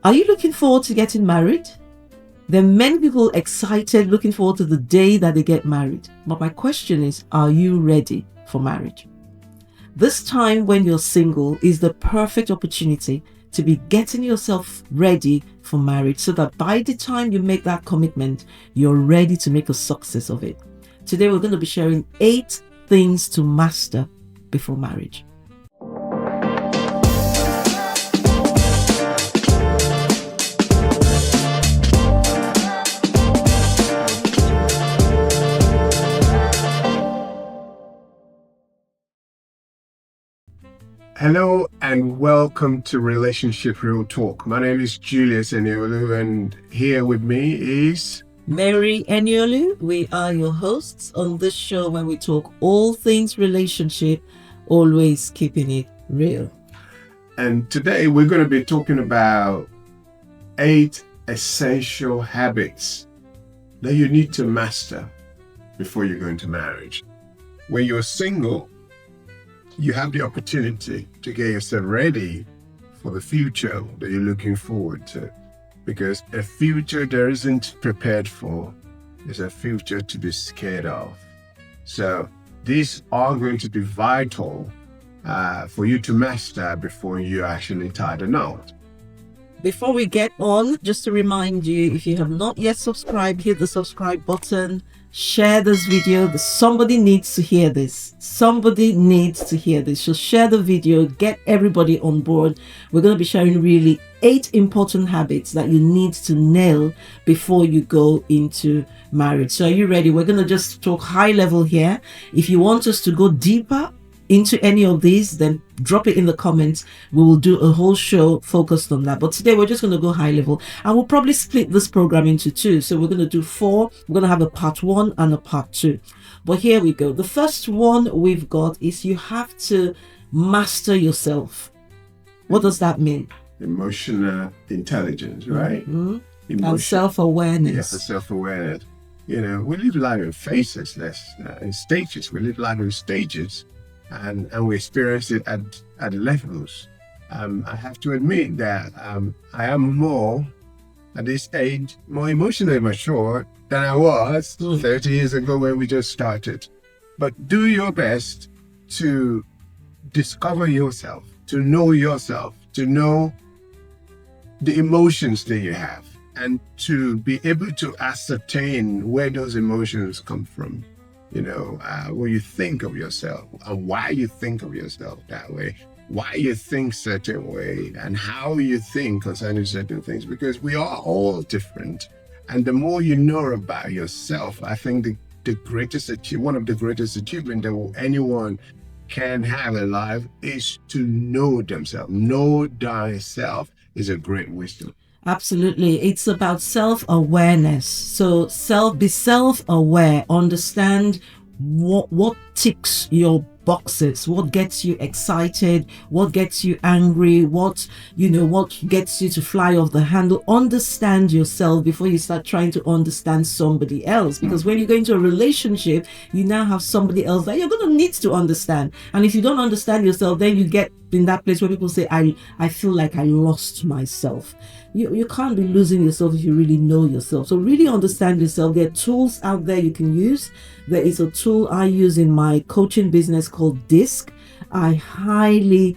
Are you looking forward to getting married? There are many people excited, looking forward to the day that they get married. But my question is, are you ready for marriage? This time when you're single is the perfect opportunity to be getting yourself ready for marriage so that by the time you make that commitment, you're ready to make a success of it. Today, we're going to be sharing 8 things to master before marriage. Hello and welcome to Relationship Real Talk. My name is Julius Eniolu and here with me is Mary Eniolu. We are your hosts on this show when we talk all things relationship, always keeping it real. And today we're going to be talking about 8 essential habits that you need to master before you go into marriage. When you're single, you have the opportunity to get yourself ready for the future that you're looking forward to. Because a future that isn't prepared for is a future to be scared of. So these are going to be vital for you to master before you actually tie the knot. Before we get on, just to remind you, if you have not yet subscribed, hit the subscribe button. Share this video. Somebody needs to hear this. Somebody needs to hear this. So share the video, get everybody on board. We're going to be sharing really 8 important habits that you need to nail before you go into marriage. So are you ready? We're going to just talk high level here. If you want us to go deeper into any of these, then drop it in the comments. We will do a whole show focused on that, but today we're just going to go high level, and we'll probably split this program into 2. So we're going to do 4. We're going to have a part 1 and a part 2, but here we go. The first one we've got is you have to master yourself. What does that mean? Emotional intelligence, right? Mm-hmm. And self-awareness. Yes, self-awareness. You know, we live life in phases, in stages. We live life in stages. And we experience it at levels. I have to admit that I am more, at this age, more emotionally mature than I was 30 years ago when we just started. But do your best to discover yourself, to know the emotions that you have, and to be able to ascertain where those emotions come from. You know, when you think of yourself and why you think of yourself that way, why you think certain way, and how you think concerning certain things, because we are all different. And the more you know about yourself, I think one of the greatest achievements that anyone can have in life is to know themselves. Know thyself is a great wisdom. Absolutely. It's about self-awareness. So be self-aware, understand what ticks your boxes, what gets you excited, what gets you angry, what gets you to fly off the handle. Understand yourself before you start trying to understand somebody else, because when you go into a relationship, you now have somebody else that you're going to need to understand. And if you don't understand yourself, then you get in that place where people say, I feel like I lost myself. You can't be losing yourself if you really know yourself. So really understand yourself. There are tools out there you can use. There is a tool I use in my coaching business called DISC. I highly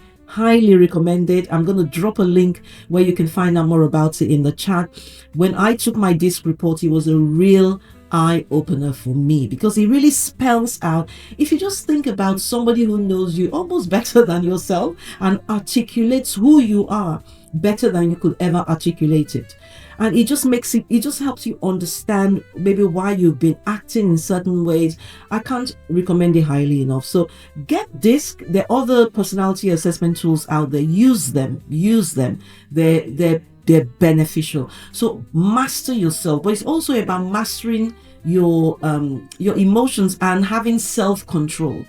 recommend it. I'm going to drop a link where you can find out more about it in the chat. When I took my DISC report, it was a real eye-opener for me, because it really spells out, if you just think about somebody who knows you almost better than yourself and articulates who you are better than you could ever articulate it, and it just helps you understand maybe why you've been acting in certain ways. I can't recommend it highly enough. So get DISC. There are other personality assessment tools out there. Use them. They're beneficial. So master yourself, but it's also about mastering your emotions and having self-control.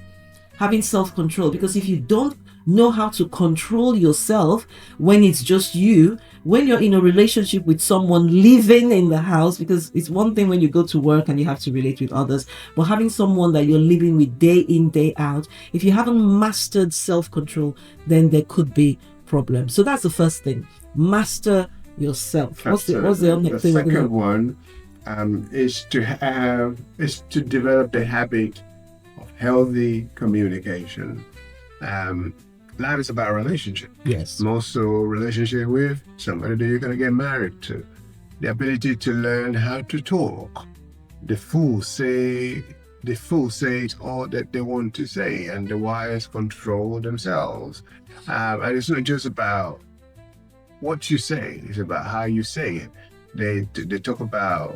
Because if you don't know how to control yourself when it's just you, when you're in a relationship with someone living in the house, because it's one thing when you go to work and you have to relate with others, but having someone that you're living with day in, day out, if you haven't mastered self-control, then there could be problems. So that's the first thing. Master yourself. Absolutely. What's the other The thing we're second gonna? one is to develop the habit of healthy communication. Um, Life is about relationship. Yes. More so relationship with somebody that you're going to get married to. The ability to learn how to talk. The fools say it all that they want to say, and the wise control themselves. And it's not just about what you say, it's about how you say it. They talk about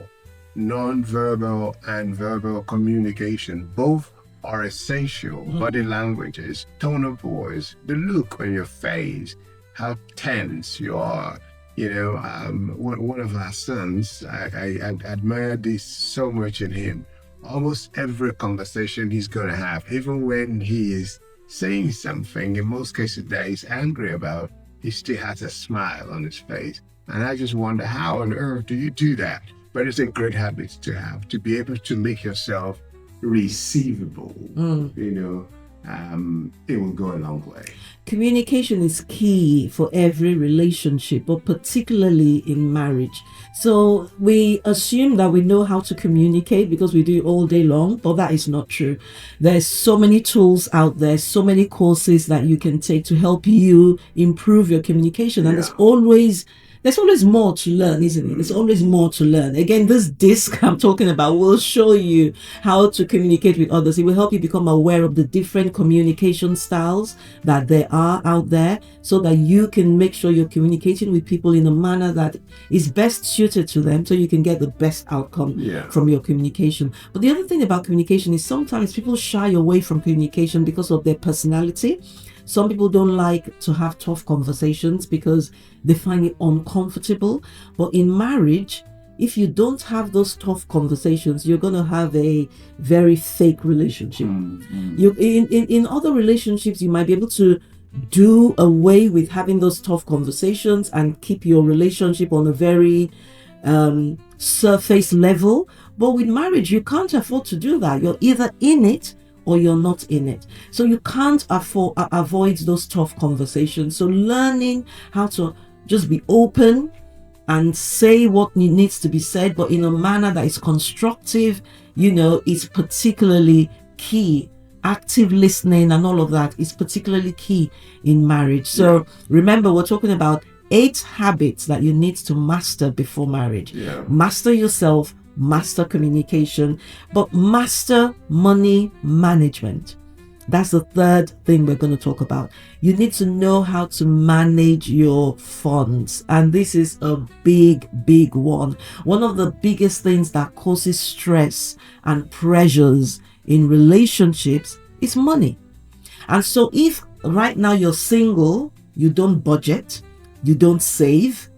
non-verbal and verbal communication. Both are essential. Body languages, tone of voice, the look on your face, how tense you are. One of our sons, I admire this so much in him. Almost every conversation he's going to have, even when he is saying something, in most cases that he's angry about, he still has a smile on his face. And I just wonder, how on earth do you do that? But it's a great habit to have, to be able to make yourself receivable. It will go a long way. Communication is key for every relationship, but particularly in marriage. So we assume that we know how to communicate because we do it all day long, but that is not true. There's so many tools out there, so many courses that you can take to help you improve your communication. And there's always more to learn, isn't it? There's always more to learn. Again, this disc I'm talking about will show you how to communicate with others. It will help you become aware of the different communication styles that there are out there, so that you can make sure you're communicating with people in a manner that is best suited to them, so you can get the best outcome from your communication. But the other thing about communication is sometimes people shy away from communication because of their personality. Some people don't like to have tough conversations because they find it uncomfortable. But in marriage, if you don't have those tough conversations, you're going to have a very fake relationship. In other relationships, you might be able to do away with having those tough conversations and keep your relationship on a very surface level. But with marriage, you can't afford to do that. You're either in it or you're not in it. So you can't avoid those tough conversations. So learning how to just be open and say what needs to be said, but in a manner that is constructive, is particularly key. Active listening and all of that is particularly key in marriage. So remember, we're talking about 8 habits that you need to master before marriage. Master yourself, master communication, but master money management. That's the third thing we're going to talk about. You need to know how to manage your funds. And this is a big one. One of the biggest things that causes stress and pressures in relationships is money. And so if right now you're single, you don't budget, you don't save,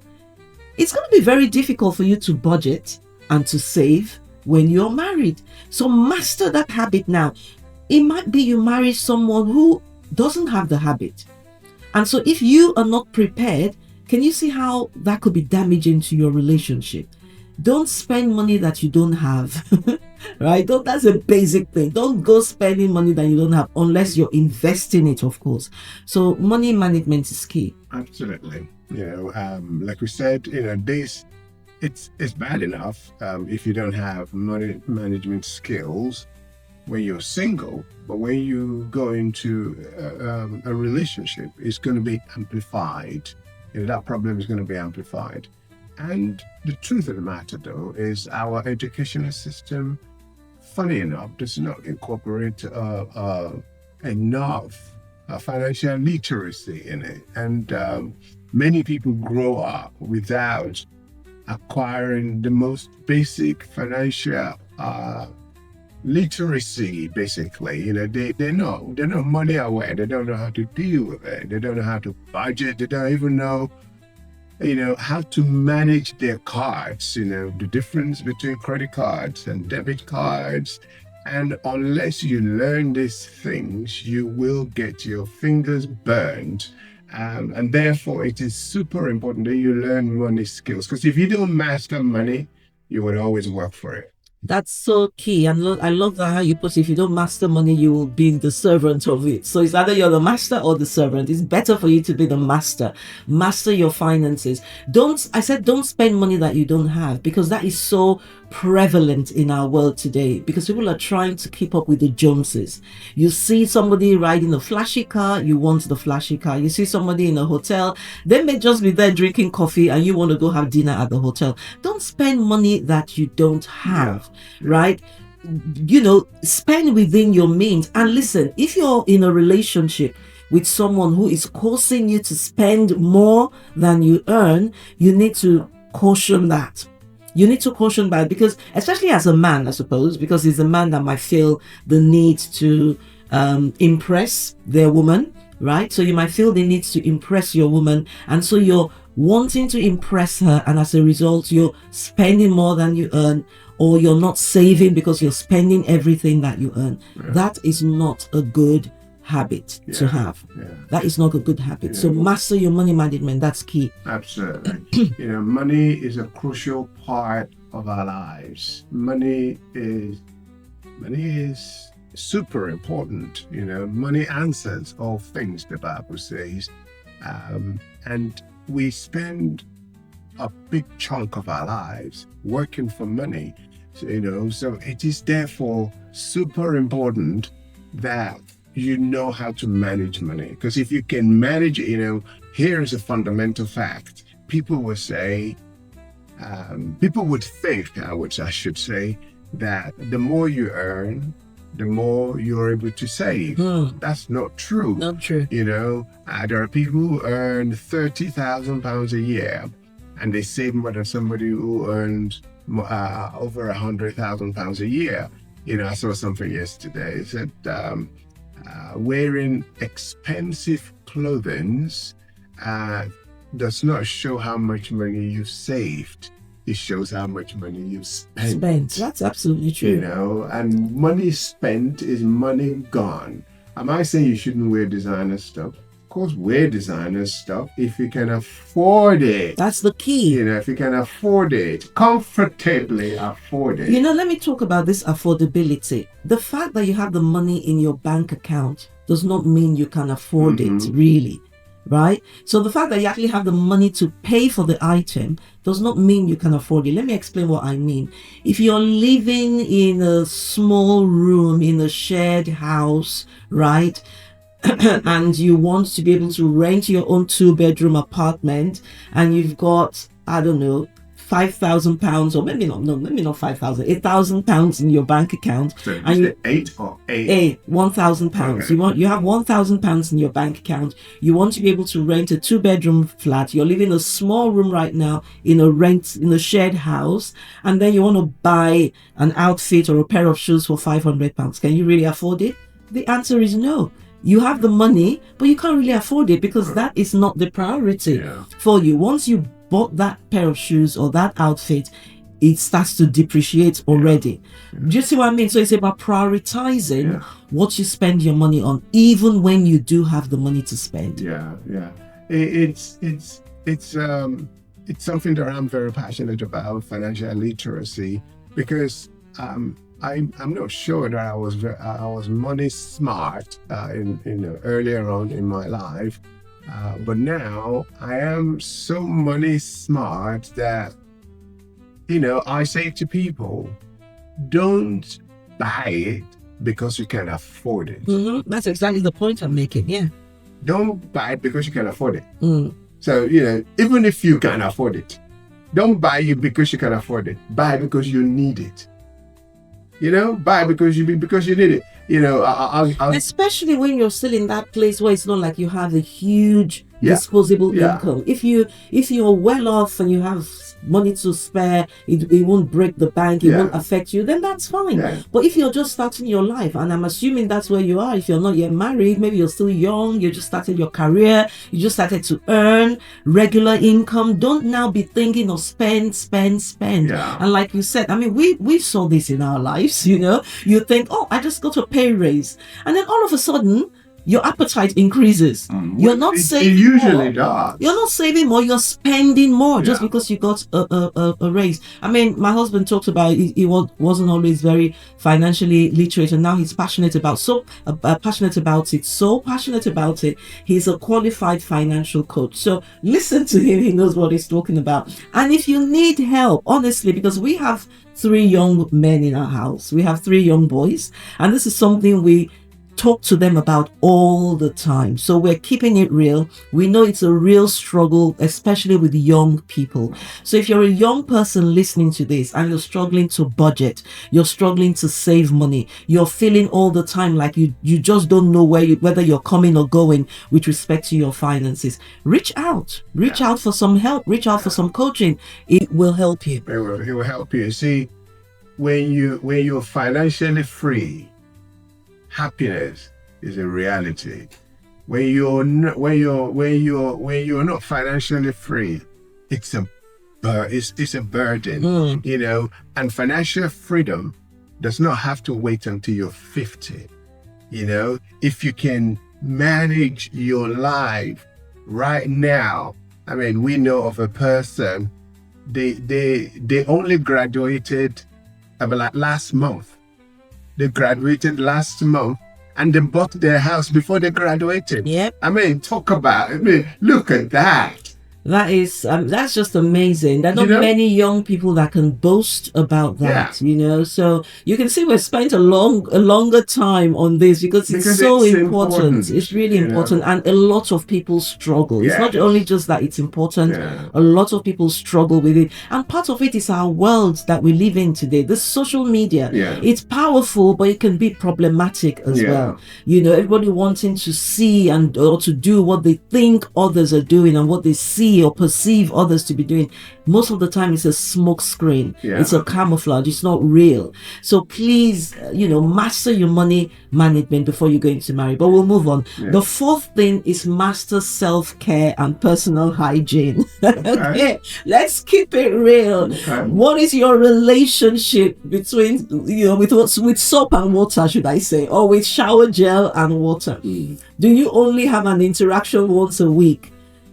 it's going to be very difficult for you to budget and to save when you're married. So master that habit now. It might be you marry someone who doesn't have the habit. And so if you are not prepared, can you see how that could be damaging to your relationship? Don't spend money that you don't have, right? That's a basic thing. Don't go spending money that you don't have unless you're investing it, of course. So money management is key. Absolutely. Like we said, this, it's bad enough if you don't have money management skills when you're single, but when you go into a relationship, it's going to be amplified. That problem is going to be amplified. And the truth of the matter, though, is our educational system, funny enough, does not incorporate enough financial literacy in it. And many people grow up without acquiring the most basic financial literacy. Basically, they're not money aware. They don't know how to deal with it. They don't know how to budget. They don't even know how to manage their cards, the difference between credit cards and debit cards. And unless you learn these things, you will get your fingers burned. And therefore, it is super important that you learn money skills. Because if you don't master money, you will always work for it. That's so key. And I love that how you put it. If you don't master money, you will be the servant of it. So it's either you're the master or the servant. It's better for you to be the master. Master your finances. Don't spend money that you don't have, because that is so prevalent in our world today, because people are trying to keep up with the Joneses. You see somebody riding a flashy car, you want the flashy car. You see somebody in a hotel, they may just be there drinking coffee and you want to go have dinner at the hotel. Don't spend money that you don't have, right? Spend within your means. And listen, if you're in a relationship with someone who is causing you to spend more than you earn, you need to caution that. You need to caution that, because especially as a man, I suppose, because it's a man that might feel the need to impress their woman, right? So you might feel the need to impress your woman, and so you're wanting to impress her, and as a result, you're spending more than you earn, or you're not saving because you're spending everything that you earn. That is not a good habit to have. That is not a good habit. So master your money management. That's key. Absolutely. Money is a crucial part of our lives. Money is super important. Money answers all things, the Bible says, and we spend a big chunk of our lives working for money. So it is therefore super important that you know how to manage money. Because if you can manage, here is a fundamental fact. People would think, I should say, that the more you earn, the more you're able to save. That's not true. Not true. There are people who earn £30,000 a year, and they save more than somebody who earns over £100,000 a year. I saw something yesterday. It said wearing expensive clothing does not show how much money you've saved. It shows how much money you've spent. That's absolutely true. And money spent is money gone. Am I saying you shouldn't wear designer stuff? Of course, wear designer stuff if you can afford it. That's the key. If you can afford it, comfortably afford it. Let me talk about this affordability. The fact that you have the money in your bank account does not mean you can afford it, really. Right? So the fact that you actually have the money to pay for the item does not mean you can afford it. Let me explain what I mean. If you're living in a small room in a shared house, right, and you want to be able to rent your own 2-bedroom apartment, and you've got, I don't know, £5,000, or maybe not 5,000, £8,000 in your bank account. So and you £1,000. Okay. You have £1,000 in your bank account. You want to be able to rent a 2-bedroom flat. You're living in a small room right now in a shared house, and then you want to buy an outfit or a pair of shoes for £500. Can you really afford it? The answer is no. You have the money, but you can't really afford it, because that is not the priority for you. Once you bought that pair of shoes or that outfit, it starts to depreciate already. Do you see what I mean? So it's about prioritizing what you spend your money on, even when you do have the money to spend. It's something that I'm very passionate about, financial literacy, because I'm not sure that I was money smart earlier on in my life, but now I am so money smart that I say to people, don't buy it because you can afford it. That's exactly the point I'm making. Don't buy it because you can afford it. So even if you can afford it, don't buy it because you can afford it. Buy it because you need it. Buy because you need it. Especially when you're still in that place where it's not like you have a huge disposable income. If you're well off and you have money to spare, it won't break the bank, it won't affect you, then that's fine. But if you're just starting your life, and I'm assuming that's where you are, if you're not yet married, maybe you're still young, you just started your career, you just started to earn regular income, don't now be thinking of spend. And like you said, I mean, we saw this in our lives. You think, oh, I just got a pay raise, and then all of a sudden your appetite increases. You're not It saving usually more. does. You're not saving more, you're spending more just Yeah. because you got a raise. I mean, my husband talked about he wasn't always very financially literate, and now he's passionate about passionate about it. So passionate about it, he's a qualified financial coach. So listen to him, he knows what he's talking about. And if you need help, honestly, because we have 3 young men in our house, we have 3 young boys, and this is something we talk to them about all the time. So we're keeping it real. We know it's a real struggle, especially with young people. So if you're a young person listening to this and you're struggling to budget, you're struggling to save money, you're feeling all the time like you just don't know whether you're coming or going with respect to your finances, reach out for some help, reach out for some coaching. It will help you. It will help you. See, when you're financially free, happiness is a reality. When you're not financially free, it's a burden, you know. And financial freedom does not have to wait until you're 50. You know, if you can manage your life right now. I mean, we know of a person, they only graduated about last month. They graduated last month and they bought their house before they graduated. Yep. I mean, look at that. That is, that's just amazing. There are not many young people that can boast about that, you know. So you can see we've spent a longer time on this because it's so important. It's really important, and a lot of people struggle. It's not only just that it's important. A lot of people struggle with it, and part of it is our world that we live in today. The social media, it's powerful, but it can be problematic as well. You know, everybody wanting to see or to do what they think others are doing and what they see or perceive others to be doing. Most of the time it's a smoke screen. It's a camouflage. It's not real. So please, master your money management before you go into marriage. But we'll move on. The 4th thing is master self-care and personal hygiene. Okay, let's keep it real. What is your relationship between with soap and water, should I say, or with shower gel and water? Do you only have an interaction once a week?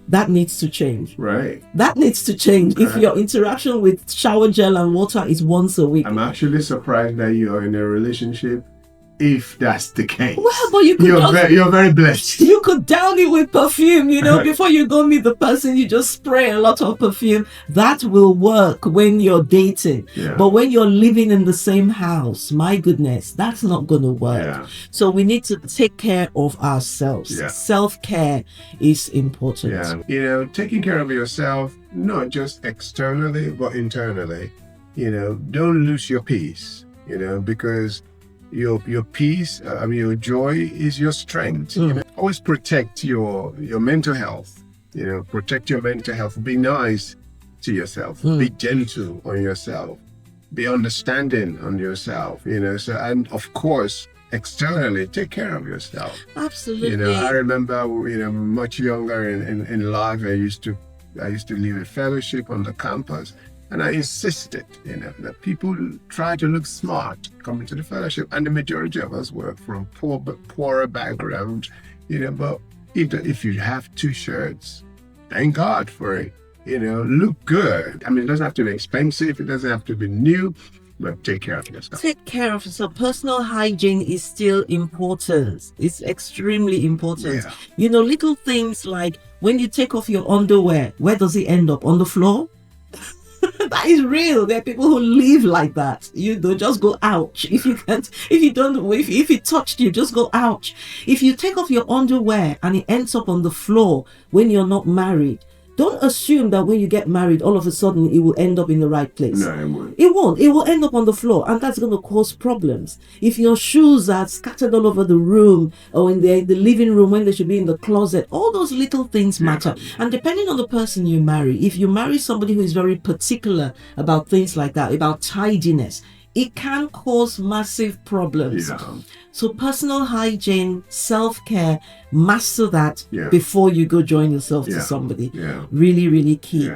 That needs to change. Right. That needs to change. If your interaction with shower gel and water is once a week. I'm actually surprised that you are in a relationship if that's the case. Well, but you're very blessed. You could down it with perfume, before you go meet the person, you just spray a lot of perfume. That will work when you're dating. But when you're living in the same house, my goodness, that's not going to work. So we need to take care of ourselves. Self-care is important. Taking care of yourself, not just externally, but internally. Don't lose your peace, because your peace, your joy is your strength. Always protect your mental health. Protect your mental health. Be nice to yourself. Be gentle on yourself. Be understanding on yourself. And of course, externally, take care of yourself. Absolutely. I remember, much younger in life, I used to lead a fellowship on the campus. And I insisted, that people try to look smart coming to the fellowship. And the majority of us were from poorer background, but if you have 2 shirts, thank God for it. Look good. I mean, it doesn't have to be expensive. It doesn't have to be new, but take care of yourself. Take care of yourself. Personal hygiene is still important. It's extremely important. Little things like when you take off your underwear, where does it end up? On the floor? That is real. There are people who live like that. Just go ouch. If it touched you, just go ouch. If you take off your underwear and it ends up on the floor when you're not married, don't assume that when you get married, all of a sudden it will end up in the right place. No, it won't. It won't. It will end up on the floor, and that's going to cause problems. If your shoes are scattered all over the room or in the living room when they should be in the closet, all those little things matter. And depending on the person you marry, if you marry somebody who is very particular about things like that, about tidiness, it can cause massive problems. So personal hygiene, self-care, master that before you go join yourself to somebody. Really, really key.